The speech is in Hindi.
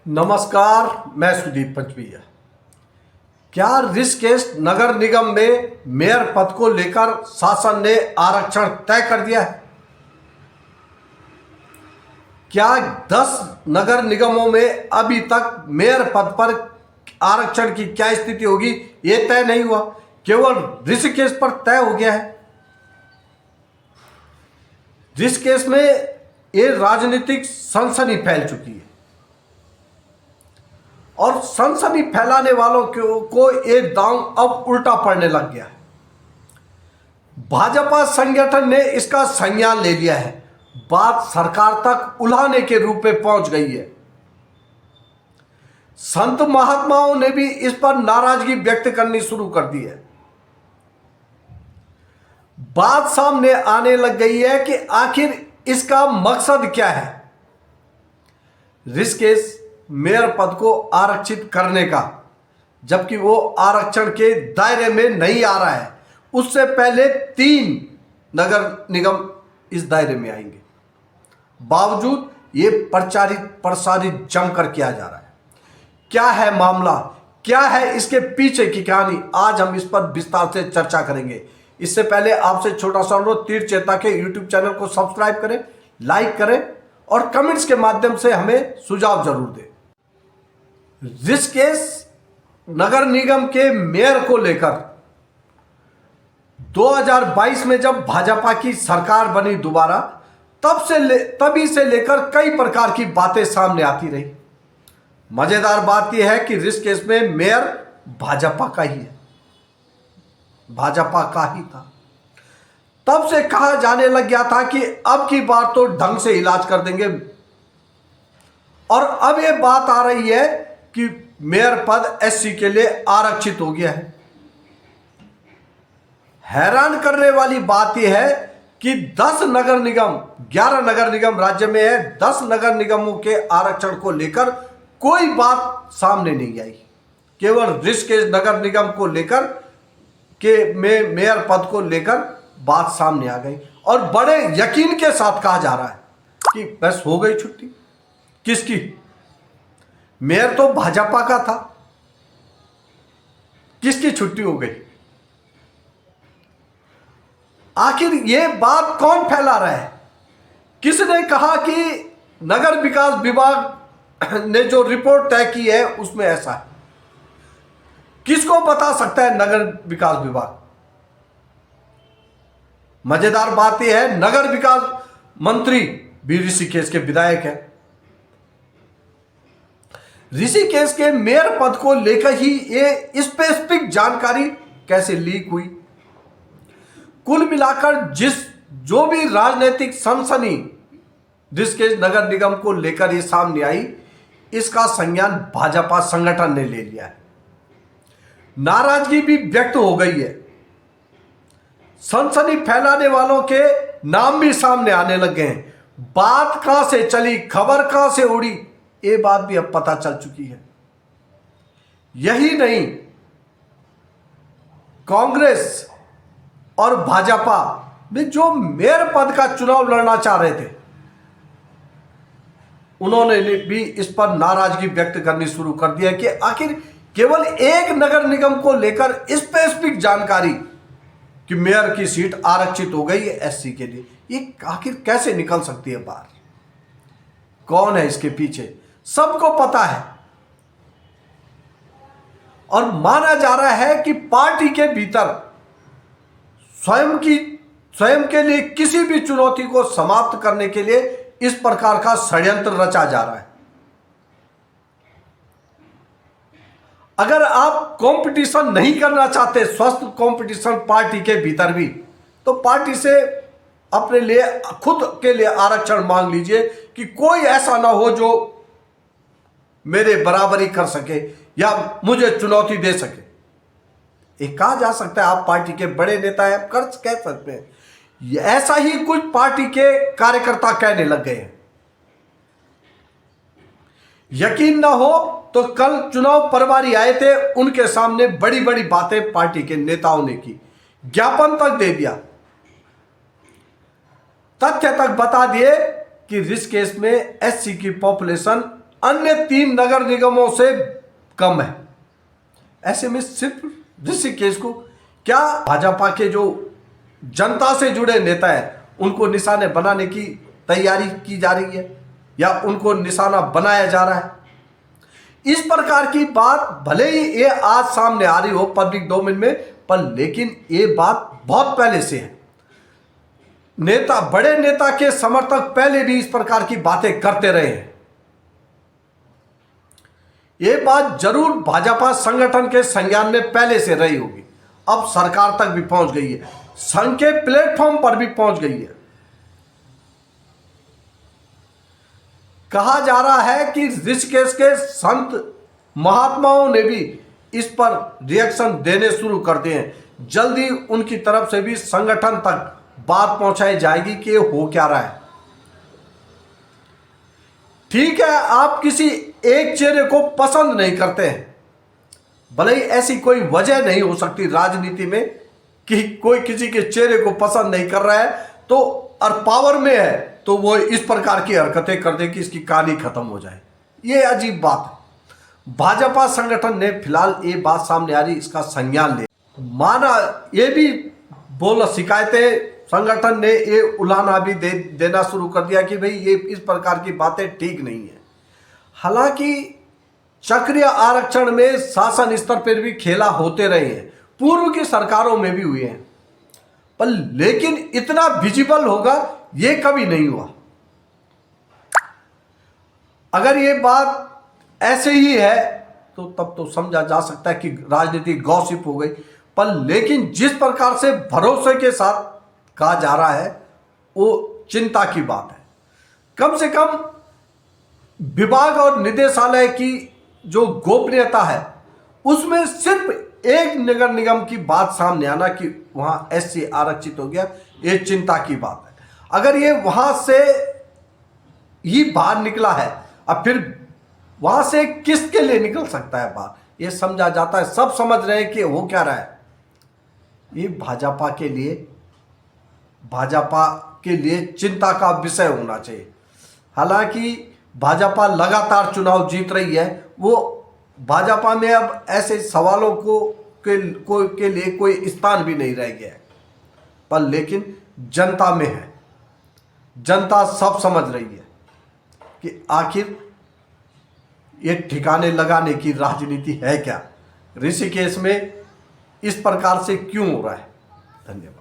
नमस्कार, मैं सुदीप पंचविया। क्या ऋषिकेश नगर निगम में मेयर पद को लेकर शासन ने आरक्षण तय कर दिया है? क्या 10 नगर निगमों में अभी तक मेयर पद पर आरक्षण की क्या स्थिति होगी ये तय नहीं हुआ, केवल ऋषिकेश पर तय हो गया है। ऋषिकेश में ये राजनीतिक सनसनी फैल चुकी है और सनसनी फैलाने वालों को ये दांव अब उल्टा पड़ने लग गया है। भाजपा संगठन ने इसका संज्ञान ले लिया है। बात सरकार तक उलाहने के रूप में पहुंच गई है। संत महात्माओं ने भी इस पर नाराजगी व्यक्त करनी शुरू कर दी है। बात सामने आने लग गई है कि आखिर इसका मकसद क्या है। ऋषिकेश मेयर पद को आरक्षित करने का, जबकि वो आरक्षण के दायरे में नहीं आ रहा है। उससे पहले 3 नगर निगम इस दायरे में आएंगे। बावजूद ये प्रसारित जमकर किया जा रहा है। क्या है मामला, क्या है इसके पीछे की कहानी, आज हम इस पर विस्तार से चर्चा करेंगे। इससे पहले आपसे छोटा सा अनुरोध, तीर चेता के यूट्यूब चैनल को सब्सक्राइब करें, लाइक करें और कमेंट्स के माध्यम से हमें सुझाव जरूर दें। ऋषिकेश नगर निगम के मेयर को लेकर 2022 में जब भाजपा की सरकार बनी दोबारा, तभी से लेकर कई प्रकार की बातें सामने आती रही। मजेदार बात यह है कि ऋषिकेश में मेयर भाजपा का ही है, भाजपा का ही था। तब से कहा जाने लग गया था कि अब की बार तो ढंग से इलाज कर देंगे, और अब यह बात आ रही है कि मेयर पद एससी के लिए आरक्षित हो गया है। हैरान करने वाली बात यह है कि 10 नगर निगम, 11 नगर निगम राज्य में है, 10 नगर निगमों के आरक्षण को लेकर कोई बात सामने नहीं आई। केवल ऋषिकेश नगर निगम को लेकर के मेयर पद को लेकर बात सामने आ गई और बड़े यकीन के साथ कहा जा रहा है कि बस हो गई छुट्टी। किसकी? मेयर तो भाजपा का था, किसकी छुट्टी हो गई? आखिर ये बात कौन फैला रहा है? किसने कहा कि नगर विकास विभाग ने जो रिपोर्ट तय की है उसमें ऐसा है? किसको बता सकता है नगर विकास विभाग? मजेदार बात यह है, नगर विकास मंत्री भी ऋषिकेश के विधायक है। ऋषिकेश के मेयर पद को लेकर ही ये स्पेसिफिक जानकारी कैसे लीक हुई? कुल मिलाकर जो भी राजनीतिक सनसनी ऋषिकेश नगर निगम को लेकर ये सामने आई, इसका संज्ञान भाजपा संगठन ने ले लिया है। नाराजगी भी व्यक्त हो गई है। सनसनी फैलाने वालों के नाम भी सामने आने लग गए हैं। बात कहां से चली, खबर कहां से उड़ी, ये बात भी अब पता चल चुकी है। यही नहीं, कांग्रेस और भाजपा में जो मेयर पद का चुनाव लड़ना चाह रहे थे, उन्होंने भी इस पर नाराजगी व्यक्त करनी शुरू कर दिया कि आखिर केवल एक नगर निगम को लेकर स्पेसिफिक जानकारी कि मेयर की सीट आरक्षित हो गई है एससी के लिए, ये आखिर कैसे निकल सकती है बाहर? कौन है इसके पीछे? सबको पता है और माना जा रहा है कि पार्टी के भीतर स्वयं के लिए किसी भी चुनौती को समाप्त करने के लिए इस प्रकार का षड्यंत्र रचा जा रहा है। अगर आप कंपटीशन नहीं करना चाहते, स्वस्थ कंपटीशन पार्टी के भीतर भी, तो पार्टी से अपने लिए खुद के लिए आरक्षण मांग लीजिए कि कोई ऐसा ना हो जो मेरे बराबरी कर सके या मुझे चुनौती दे सके। ये कहा जा सकता है, आप पार्टी के बड़े नेता हैं, आप कर कह सकते हैं। ऐसा ही कुछ पार्टी के कार्यकर्ता कहने लग गए हैं। यकीन ना हो तो कल चुनाव प्रभारी आए थे, उनके सामने बड़ी बड़ी बातें पार्टी के नेताओं ने की, ज्ञापन तक दे दिया, तथ्य तक बता दिए कि ऋषिकेश में एससी की पॉपुलेशन अन्य 3 नगर निगमों से कम है। ऐसे में सिर्फ ऋषिकेश को क्या भाजपा के जो जनता से जुड़े नेता हैं उनको निशाने बनाने की तैयारी की जा रही है या उनको निशाना बनाया जा रहा है? इस प्रकार की बात भले ही ये आज सामने आ रही हो पब्लिक डोमेन में, पर लेकिन ये बात बहुत पहले से है। नेता, बड़े नेता के समर्थक पहले भी इस प्रकार की बातें करते रहे हैं। ये बात जरूर भाजपा संगठन के संज्ञान में पहले से रही होगी, अब सरकार तक भी पहुंच गई है, संघ के प्लेटफॉर्म पर भी पहुंच गई है। कहा जा रहा है कि ऋषिकेश के संत महात्माओं ने भी इस पर रिएक्शन देने शुरू कर दिए हैं। जल्दी उनकी तरफ से भी संगठन तक बात पहुंचाई जाएगी कि ये हो क्या रहा है। ठीक है, आप किसी एक चेहरे को पसंद नहीं करते हैं, भले ही ऐसी कोई वजह नहीं हो सकती राजनीति में कि कोई किसी के चेहरे को पसंद नहीं कर रहा है तो और पावर में है तो वो इस प्रकार की हरकतें कर दे कि इसकी कहानी खत्म हो जाए। ये अजीब बात है। भाजपा संगठन ने फिलहाल ये बात सामने आ रही, इसका संज्ञान ले माना। ये भी बोला, शिकायतें संगठन ने ये उलाना भी देना शुरू कर दिया कि भाई ये इस प्रकार की बातें ठीक नहीं है। हालांकि चक्रीय आरक्षण में शासन स्तर पर भी खेला होते रहे हैं, पूर्व की सरकारों में भी हुए हैं, पर लेकिन इतना विजिबल होगा ये कभी नहीं हुआ। अगर ये बात ऐसे ही है तो तब तो समझा जा सकता है कि राजनीति गॉसिप हो गई, पर लेकिन जिस प्रकार से भरोसे के साथ कहा जा रहा है वो चिंता की बात है। कम से कम विभाग और निदेशालय की जो गोपनीयता है उसमें सिर्फ एक नगर निगम की बात सामने आना कि वहां एससी आरक्षित हो गया, ये चिंता की बात है। अगर ये वहां से ही बाहर निकला है, अब फिर वहां से किसके लिए निकल सकता है बाहर, ये समझा जाता है। सब समझ रहे हैं कि हो क्या रहा है। ये भाजपा के लिए चिंता का विषय होना चाहिए। हालांकि भाजपा लगातार चुनाव जीत रही है, वो भाजपा में अब ऐसे सवालों के लिए कोई स्थान भी नहीं रह गया है, पर लेकिन जनता में है। जनता सब समझ रही है कि आखिर ये ठिकाने लगाने की राजनीति है क्या, ऋषिकेश में इस प्रकार से क्यों हो रहा है। धन्यवाद।